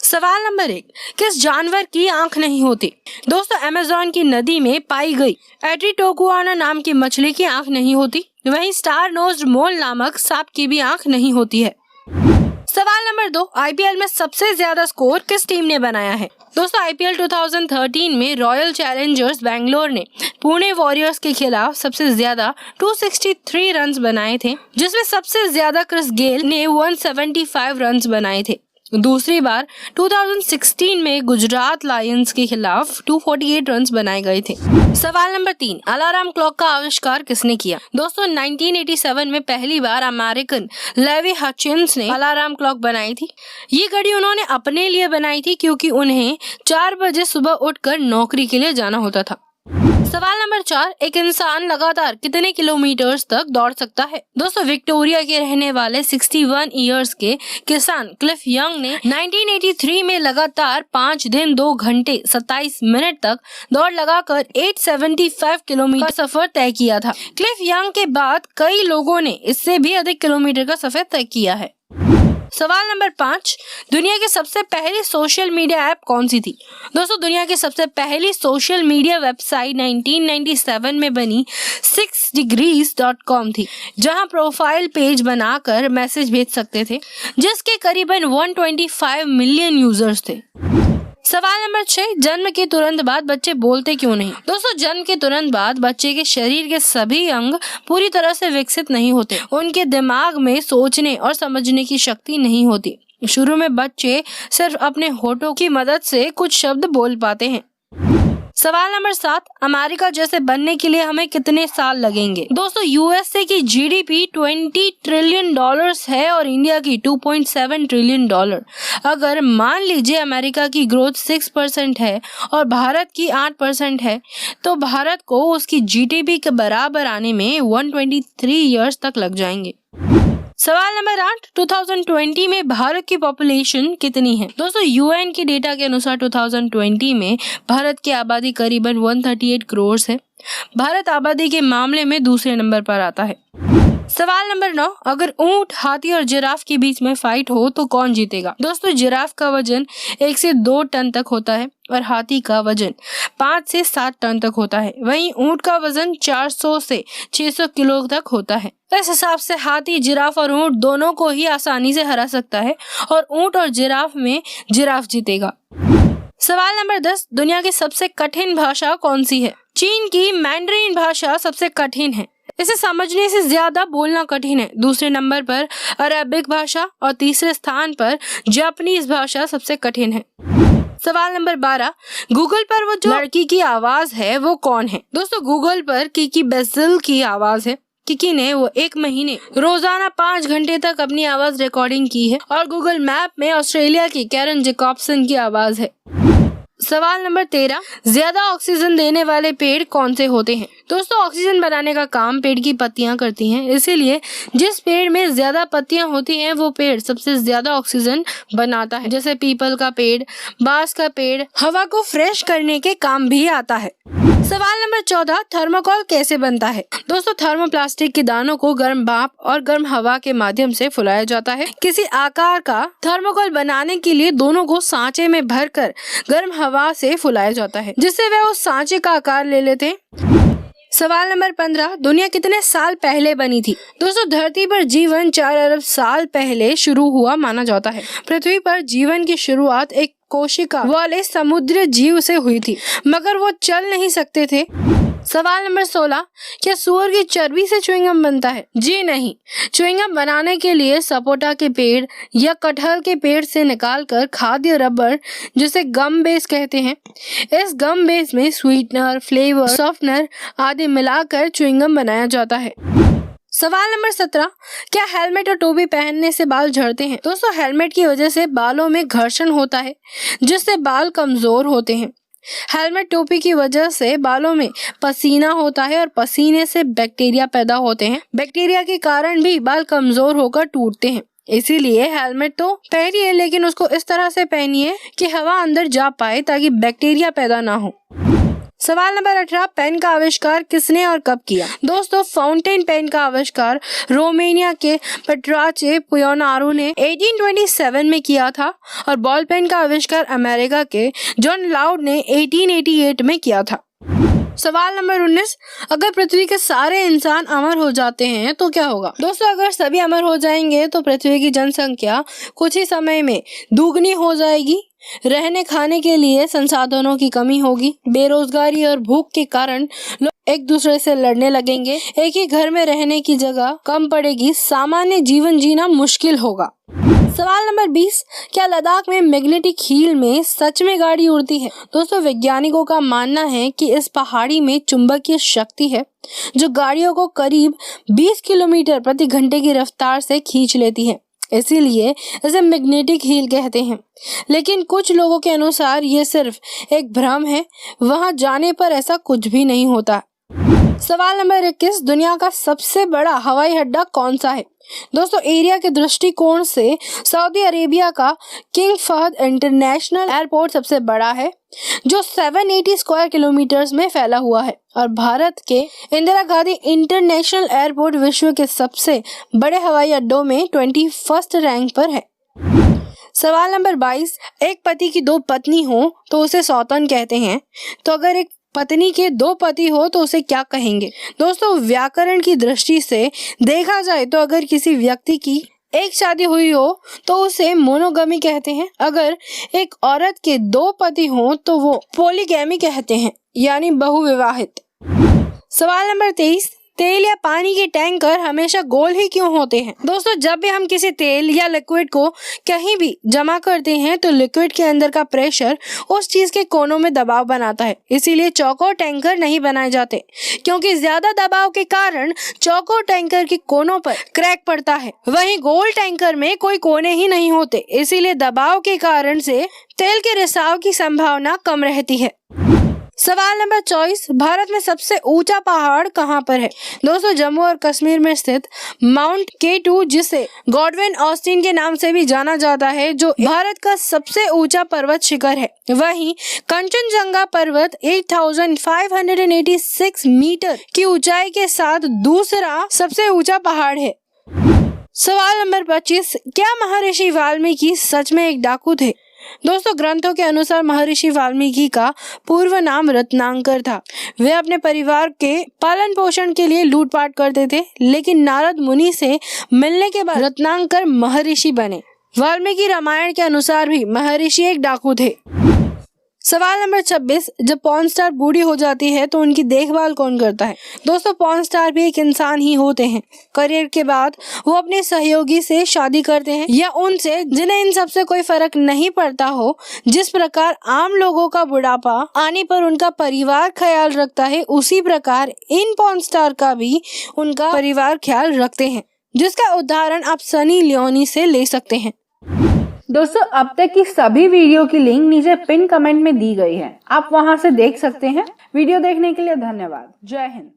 सवाल नंबर 1, किस जानवर की आंख नहीं होती? दोस्तों, अमेज़न की नदी में पाई गई एट्रिटोकुआना नाम की मछली की आंख नहीं होती। वहीं स्टार नोज्ड मोल नामक सांप की भी आंख नहीं होती है। सवाल नंबर 2, आईपीएल में सबसे ज्यादा स्कोर किस टीम ने बनाया है? दोस्तों, आईपीएल 2013 में रॉयल चैलेंजर्स बैंगलोर ने पुणे वॉरियर्स के खिलाफ सबसे ज्यादा 263 रन्स बनाए थे, जिसमें सबसे ज्यादा क्रिस गेल ने 175 रन्स बनाए थे। दूसरी बार 2016 में गुजरात लायंस के खिलाफ 248 रन्स बनाए गए थे। सवाल नंबर 3, अलार्म क्लॉक का आविष्कार किसने किया? दोस्तों, 1987 में पहली बार अमेरिकन लेवी हचिंस ने अलार्म क्लॉक बनाई थी। ये घड़ी उन्होंने अपने लिए बनाई थी क्योंकि उन्हें 4 बजे सुबह उठकर नौकरी के लिए जाना होता था। सवाल नंबर 4, एक इंसान लगातार कितने किलोमीटर तक दौड़ सकता है? दोस्तों, विक्टोरिया के रहने वाले 61 इयर्स के किसान क्लिफ यंग ने 1983 में लगातार 5 दिन 2 घंटे 27 मिनट तक दौड़ लगाकर 875 किलोमीटर का सफर तय किया था। क्लिफ यंग के बाद कई लोगों ने इससे भी अधिक किलोमीटर का सफर तय किया है। सवाल नंबर 5, दुनिया की सबसे पहली सोशल मीडिया ऐप कौन सी थी? दोस्तों, दुनिया की सबसे पहली सोशल मीडिया वेबसाइट 1997 में बनी 6degrees.com थी, जहां प्रोफाइल पेज बनाकर मैसेज भेज सकते थे, जिसके करीबन 125 मिलियन यूजर्स थे। सवाल नंबर 6, जन्म के तुरंत बाद बच्चे बोलते क्यों नहीं? दोस्तों, जन्म के तुरंत बाद बच्चे के शरीर के सभी अंग पूरी तरह से विकसित नहीं होते। उनके दिमाग में सोचने और समझने की शक्ति नहीं होती। शुरू में बच्चे सिर्फ अपने होठों की मदद से कुछ शब्द बोल पाते हैं। सवाल नंबर 7, अमेरिका जैसे बनने के लिए हमें कितने साल लगेंगे? दोस्तों, यूएसए की जीडीपी $20 ट्रिलियन है और इंडिया की $2.7 ट्रिलियन। अगर मान लीजिए अमेरिका की ग्रोथ 6% है और भारत की 8% है, तो भारत को उसकी जीडीपी के बराबर आने में 123 ईयर्स तक लग जाएंगे। सवाल नंबर 8, 2020 में भारत की पॉपुलेशन कितनी है? दोस्तों, यूएन के डेटा के अनुसार 2020 में भारत की आबादी करीबन 138 करोड़ है। भारत आबादी के मामले में दूसरे नंबर पर आता है। सवाल नंबर 9, अगर ऊंट, हाथी और जिराफ के बीच में फाइट हो तो कौन जीतेगा? दोस्तों, जिराफ का वजन 1 से 2 टन तक होता है और हाथी का वजन 5 से 7 टन तक होता है। वहीं ऊंट का वजन 400 से 600 किलो तक होता है। इस हिसाब से हाथी, जिराफ और ऊंट दोनों को ही आसानी से हरा सकता है और ऊंट और जिराफ में जिराफ जीतेगा। सवाल नंबर 10, दुनिया की सबसे कठिन भाषा कौन सी है? चीन की मैंड्रीन भाषा सबसे कठिन है। इसे समझने से ज्यादा बोलना कठिन है। दूसरे नंबर पर अरेबिक भाषा और तीसरे स्थान पर जापानीज भाषा सबसे कठिन है। सवाल नंबर 12, गूगल पर वो जो लड़की की आवाज है वो कौन है? दोस्तों, गूगल पर किकी बेसिल की आवाज है। किकी ने वो 1 महीने रोजाना 5 घंटे तक अपनी आवाज रिकॉर्डिंग की है और गूगल मैप में ऑस्ट्रेलिया की कैरन जैकबसन की आवाज है। सवाल नंबर 13, ज्यादा ऑक्सीजन देने वाले पेड़ कौन से होते हैं? दोस्तों, ऑक्सीजन बनाने का काम पेड़ की पत्तियां करती हैं, इसीलिए जिस पेड़ में ज्यादा पत्तियां होती हैं वो पेड़ सबसे ज्यादा ऑक्सीजन बनाता है। जैसे पीपल का पेड़, बांस का पेड़ हवा को फ्रेश करने के काम भी आता है। सवाल नंबर 14, थर्मोकोल कैसे बनता है? दोस्तों, थर्मोप्लास्टिक के दानों को गर्म भाप और गर्म हवा के माध्यम से फुलाया जाता है। किसी आकार का थर्मोकोल बनाने के लिए दोनों को सांचे में भरकर गर्म हवा से फुलाया जाता है, जिससे वे उस सांचे का आकार ले लेते हैं। सवाल नंबर 15, दुनिया कितने साल पहले बनी थी? दोस्तों, धरती पर जीवन 4 अरब साल पहले शुरू हुआ माना जाता है। पृथ्वी पर जीवन की शुरुआत एक कोशिका वाले समुद्री जीव से हुई थी, मगर वो चल नहीं सकते थे। सवाल नंबर 16, क्या सुअर की चर्बी से च्युइंगम बनता है? जी नहीं, च्युइंगम बनाने के लिए सपोटा के पेड़ या कटहल के पेड़ से निकालकर खाद्य रबर, जिसे गम बेस कहते हैं, इस गम बेस में स्वीटनर, फ्लेवर, सॉफ्टनर आदि मिलाकर च्युइंगम बनाया जाता है। सवाल नंबर 17, क्या हेलमेट और टोपी पहनने से बाल झड़ते हैं? दोस्तों, हेलमेट की वजह से बालों में घर्षण होता है, जिससे बाल कमजोर होते हैं। हेलमेट, टोपी की वजह से बालों में पसीना होता है और पसीने से बैक्टीरिया पैदा होते हैं। बैक्टीरिया के कारण भी बाल कमजोर होकर टूटते हैं। इसीलिए हेलमेट तो पहनिए, लेकिन उसको इस तरह से पहनिए कि हवा अंदर जा पाए ताकि बैक्टीरिया पैदा ना हो। सवाल नंबर 18, पेन का आविष्कार किसने और कब किया? दोस्तों, फाउंटेन पेन का आविष्कार रोमानिया के पेट्राचे पुयोनारू ने 1827 में किया था और बॉल पेन का आविष्कार अमेरिका के जॉन लाउड ने 1888 में किया था। सवाल नंबर 19, अगर पृथ्वी के सारे इंसान अमर हो जाते हैं तो क्या होगा? दोस्तों, अगर सभी अमर हो जाएंगे तो पृथ्वी की जनसंख्या कुछ ही समय में दुगनी हो जाएगी। रहने खाने के लिए संसाधनों की कमी होगी। बेरोजगारी और भूख के कारण लोग एक दूसरे से लड़ने लगेंगे। एक ही घर में रहने की जगह कम पड़ेगी। सामान्य जीवन जीना मुश्किल होगा। सवाल नंबर 20, क्या लद्दाख में मैग्नेटिक हील में सच में गाड़ी उड़ती है? दोस्तों, वैज्ञानिकों का मानना है कि इस पहाड़ी में चुंबकीय शक्ति है जो गाड़ियों को करीब 20 किलोमीटर प्रति घंटे की रफ्तार से खींच लेती है, इसीलिए इसे मैग्नेटिक हील कहते हैं। लेकिन कुछ लोगों के अनुसार ये सिर्फ एक भ्रम है। वहां जाने पर ऐसा कुछ भी नहीं होता। सवाल नंबर 21, दुनिया का सबसे बड़ा हवाई अड्डा कौन सा है? दोस्तों, एरिया के दृष्टिकोण से सऊदी अरेबिया का किंग फहद इंटरनेशनल एयरपोर्ट सबसे बड़ा है जो 780 स्क्वायर किलोमीटर्स में फैला हुआ है और भारत के इंदिरा गांधी इंटरनेशनल एयरपोर्ट विश्व के सबसे बड़े हवाई अड्डों में 21st रैंक पर है। सवाल नंबर 22, एक पति की 2 पत्नी हो तो उसे सौतन कहते हैं, तो अगर एक पत्नी के 2 पति हो तो उसे क्या कहेंगे? दोस्तों, व्याकरण की दृष्टि से देखा जाए तो अगर किसी व्यक्ति की एक शादी हुई हो तो उसे मोनोगमी कहते हैं। अगर एक औरत के 2 पति हो तो वो पॉलीगैमी कहते हैं, यानी बहुविवाहित। सवाल नंबर 23, तेल या पानी के टैंकर हमेशा गोल ही क्यों होते हैं? दोस्तों, जब भी हम किसी तेल या लिक्विड को कहीं भी जमा करते हैं तो लिक्विड के अंदर का प्रेशर उस चीज के कोनों में दबाव बनाता है। इसीलिए चौकोर टैंकर नहीं बनाए जाते, क्योंकि ज्यादा दबाव के कारण चौकोर टैंकर के कोनों पर क्रैक पड़ता है। वहीं गोल टैंकर में कोई कोने ही नहीं होते, इसीलिए दबाव के कारण से तेल के रिसाव की संभावना कम रहती है। सवाल नंबर 24, भारत में सबसे ऊंचा पहाड़ कहाँ पर है? दोस्तों, जम्मू और कश्मीर में स्थित माउंट K2, जिसे गॉडविन ऑस्टिन के नाम से भी जाना जाता है, जो भारत का सबसे ऊंचा पर्वत शिखर है। वहीं कंचनजंगा पर्वत 8586 मीटर की ऊंचाई के साथ दूसरा सबसे ऊंचा पहाड़ है। सवाल नंबर 25, क्या महर्षि वाल्मीकि सच में एक डाकू थे? दोस्तों, ग्रंथों के अनुसार महर्षि वाल्मीकि का पूर्व नाम रत्नाकर था। वे अपने परिवार के पालन पोषण के लिए लूटपाट करते थे, लेकिन नारद मुनि से मिलने के बाद रत्नाकर महर्षि बने। वाल्मीकि रामायण के अनुसार भी महर्षि एक डाकू थे। सवाल नंबर 26, जब पॉर्न स्टार बूढ़ी हो जाती है तो उनकी देखभाल कौन करता है? दोस्तों, पॉर्न स्टार भी एक इंसान ही होते हैं। करियर के बाद वो अपने सहयोगी से शादी करते हैं या उनसे जिन्हें इन सब से कोई फर्क नहीं पड़ता हो। जिस प्रकार आम लोगों का बुढ़ापा आने पर उनका परिवार ख्याल रखता है, उसी प्रकार इन पॉर्न स्टार का भी उनका परिवार ख्याल रखते हैं, जिसका उदाहरण आप सनी लियोनी से ले सकते हैं। दोस्तों, अब तक की सभी वीडियो की लिंक नीचे पिन कमेंट में दी गई है, आप वहां से देख सकते हैं। वीडियो देखने के लिए धन्यवाद। जय हिंद।